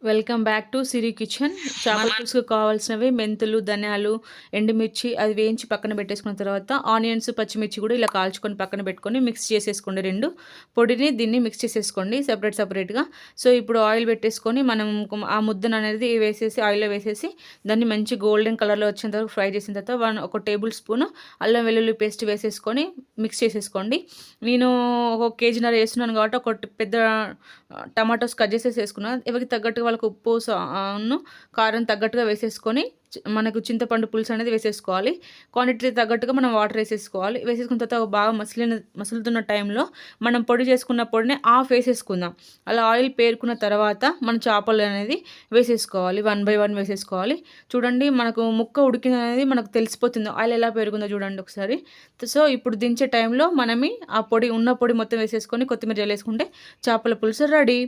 Welcome back to Siri kitchen. చేపల పులుసుకు కావాల్సినవి మెంతులు, ధనియాలు, ఎండుమిర్చి అది వేయించి పక్కన పెట్టేసుకున్న తర్వాత ఆనియన్స్, పచ్చిమిర్చి కూడా ఇలా కాల్చుకొని పక్కన పెట్టుకొని మిక్స్ చేసేసుకోండి. రెండు పొడిని దీన్ని మిక్స్ చేసేసుకోండి సపరేట్గా. సో ఇప్పుడు ఆయిల్ పెట్టేసుకొని మనం ఆ ముద్దను అనేది వేసేసి ఆయిల్లో వేసేసి దాన్ని మంచి గోల్డెన్ కలర్లో వచ్చేంత వరకు ఫ్రై చేసిన తర్వాత ఒక టేబుల్ స్పూన్ అల్లం వెల్లుల్లి పేస్ట్ వేసేసుకొని మిక్స్ చేసేసుకోండి. నేను ఒక కేజీన్నర వేస్తున్నాను కాబట్టి ఒక పెద్ద టమాటోస్ కట్ చేసేసి వేసుకున్నాను. ఎవరికి తగ్గట్టుగా వాళ్ళకి ఉప్పు కారం తగ్గట్టుగా వేసేసుకొని మనకు చింతపండు పులుసు అనేది వేసేసుకోవాలి. క్వాంటిటీ తగ్గట్టుగా మనం వాటర్ వేసేసుకోవాలి. వేసేసుకున్న తర్వాత బాగా మసులుతున్న టైంలో మనం పొడి చేసుకున్న పొడిని ఆఫ్ వేసేసుకుందాం. అలా ఆయిల్ పేరుకున్న తర్వాత మన చేపలు అనేది వేసేసుకోవాలి. 1 by 1 వేసేసుకోవాలి. చూడండి మనకు ముక్క ఉడికిన అనేది మనకు తెలిసిపోతుంది. ఆయిల్ ఎలా పెరుగుందో చూడండి ఒకసారి. సో ఇప్పుడు దించే టైంలో మనమి ఆ పొడి మొత్తం వేసేసుకొని కొత్తిమీర జల్లేసుకుంటే చేపల పులుసు రెడీ.